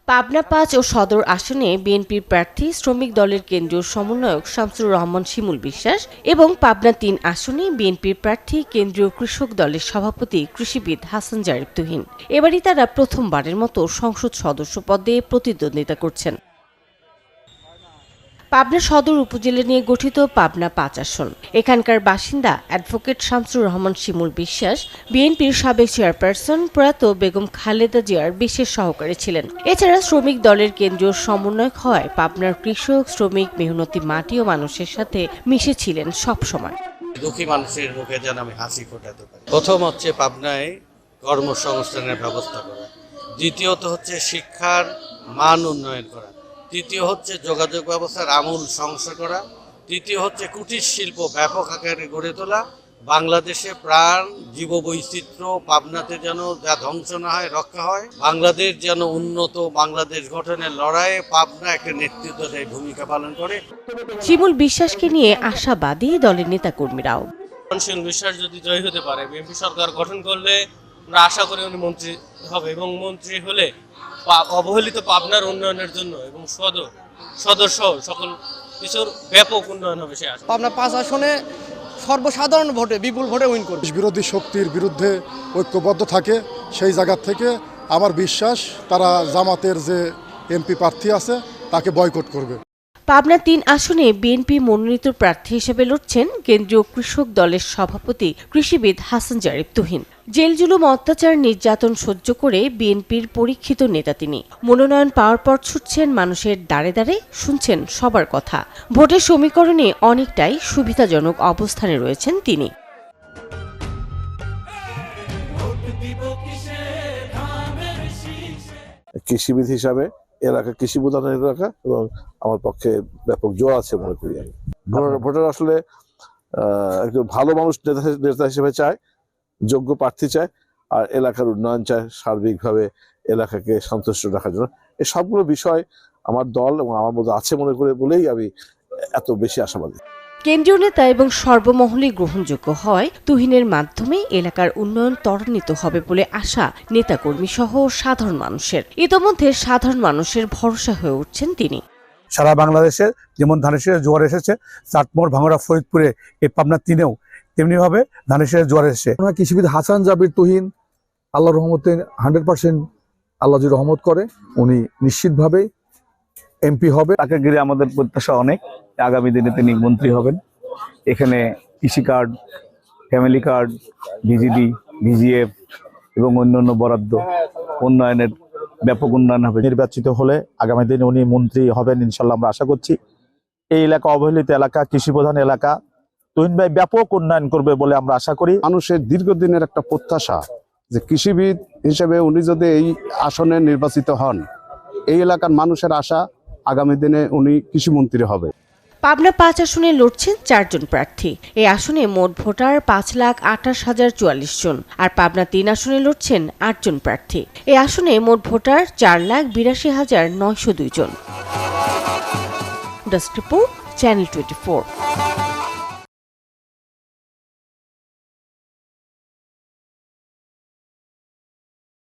পাবনা ৫ ও সদর আসনে বিএনপির প্রার্থী শ্রমিক দলের কেন্দ্রীয় সমন্বয়ক শামসুর রহমান শিমুল বিশ্বাস এবং পাবনা ৩ আসনে বিএনপির প্রার্থী কেন্দ্রীয় কৃষক দলের সভাপতি কৃষিবিদ হাসান জারিফ তুহিন। এবারই তারা প্রথমবারের মতো সংসদ সদস্য পদে প্রতিদ্বন্দ্বিতা করছেন। পাবনা সদর উপজেলা নিয়ে গঠিত পাবনা ৫ আসন। এখানকার বাসিন্দা অ্যাডভোকেট শামসুর রহমান শিমুল বিশ্বাস বিএনপির সাবেক চেয়ারপারসন প্রয়াত বেগম খালেদা জিয়ার বিশেষ সহকারী ছিলেন। এছাড়া শ্রমিক দলের কেন্দ্রীয় সমন্বয়ক হওয়ায় পাবনার কৃষক, শ্রমিক, মেহনতি মাটি ও মানুষের সাথে মিশেছিলেন সবসময়। দুঃখী মানুষের মুখে যেন আমি হাসি ফোটাতে পারি। প্রথম হচ্ছে পাবনায় কর্মসংস্থানের ব্যবস্থা করা, দ্বিতীয়ত হচ্ছে শিক্ষার মান উন্নয়ন করা, তৃতীয় হচ্ছে যোগাযোগ ব্যবস্থার আমূল সংস্কার করা, তৃতীয় হচ্ছে কুটির শিল্প ব্যাপক আকারে গড়ে তোলা, বাংলাদেশে প্রাণ জীববৈচিত্র্য পাবনাতে যেন যা ধ্বংস না হয় রক্ষা হয়, বাংলাদেশ যেন উন্নত বাংলাদেশ গঠনের লড়াইয়ে পাবনা একটা নেতৃত্বদায়ী ভূমিকা পালন করে। শিমুল বিশ্বাসকে নিয়ে আশাবাদী দলের নেতাকর্মীরাও। শিমুল বিশ্বাস যদি জয়ী হতে পারে, বিএনপি সরকার গঠন করলে আমরা আশা করি উনি মন্ত্রী হবে এবং মন্ত্রী হলে অবহেলিত পাবনার উন্নয়নের জন্য এবং সদর সহ সকল কিছুর ব্যাপক উন্নয়ন হবে। সে আশা পাবনা ৫ আসনে সর্বসাধারণ ভোটে বিপুল ভোটে উইন করবে। বিরোধী শক্তির বিরুদ্ধে ঐক্যবদ্ধ থাকে, সেই জায়গা থেকে আমার বিশ্বাস তারা জামাতের যে এমপি প্রার্থী আছে তাকে বয়কট করবে। পাবনা ৩ আসনে বিএনপি মনোনীত প্রার্থী হিসেবে লড়ছেন কেন্দ্রীয় কৃষক দলের সভাপতি কৃষিবিদ হাসান জারিফ তুহিন। জেল জুলুম, অত্যাচার, নির্যাতন সহ্য করে বিএনপির পরীক্ষিত নেতা তিনি। মনোনয়ন পাওয়ার পর ছুটছেন মানুষের দ্বারে দ্বারে, শুনছেন সবার কথা। ভোটের সমীকরণে অনেকটাই সুবিধাজনক অবস্থানে রয়েছেন তিনি। কৃষিবিদ হিসাবে এলাকা কৃষি প্রধান এলাকা এবং আমার পক্ষে ব্যাপক জোর আছে মনে করি আমি। ভোটার আসলে একজন ভালো মানুষ নেতা হিসেবে চায়, যোগ্য প্রার্থী চায়, আর এলাকার উন্নয়ন চায়, সার্বিকভাবে এলাকাকে সন্তুষ্ট রাখার জন্য। এই সবগুলো বিষয় আমার দল এবং আমার মধ্যে আছে মনে করে বলেই আমি এত বেশি আশাবাদী। কেন্দ্রীয় নেতা এবং সর্বমহলে গ্রহণযোগ্য হয় তুহিনের মাধ্যমে এলাকার উন্নয়ন ত্বরান্বিত হবে বলে আশা নেতাকর্মী সহ সাধারণ মানুষের। ইতোমধ্যে সাধারণ মানুষের ভরসা হয়ে উঠছেন তিনি। সারা বাংলাদেশে যেমন ধানের শীষের জোয়ার এসেছে চাটমোহর, ভাঙড়া, ফরিদপুরে, এই পাবনা ৩-এও তেমনিভাবে ধানের শীষের জোয়ার এসেছে। কৃষিবিদ হাসান জাবির তুহিন আল্লাহর রহমতে 100% আল্লাহ যদি রহমত করে উনি নিশ্চিতভাবে এমপি হবে। তাকে ঘিরে আমাদের প্রত্যাশা অনেক, আগামী দিনে তিনি মন্ত্রী হবেন। এখানে কৃষি card, family card, VGD, VGF এবং অন্যান্য বরাদ্দ উন্নয়নের ব্যাপক উন্নয়ন হবে। নির্বাচিত হলে আগামী দিনে উনি মন্ত্রী হবেন ইনশাল্লাহ, আমরা আশা করছি। এই এলাকা অবহেলিত এলাকা, কৃষি প্রধান এলাকা, তুহিন ভাই ব্যাপক উন্নয়ন করবে বলে আমরা আশা করি। মানুষের দীর্ঘদিনের একটা প্রত্যাশা যে কৃষিবিদ হিসেবে উনি যদি এই আসনে নির্বাচিত হন, এই এলাকার মানুষের আশা আগামী দিনে উনি কৃষিমন্ত্রী হবে। পাবনা ৫ আসনে লড়ছেন ৪ জন প্রার্থী। এই আসনে মোট ভোটার ৫,২৮,০৪৪ জন, আর পাবনা ৩ আসনে লড়ছেন ৮ জন প্রার্থী। এই আসনে মোট ভোটার ৪,৮২,৯০২ জন। Desk report, channel 24।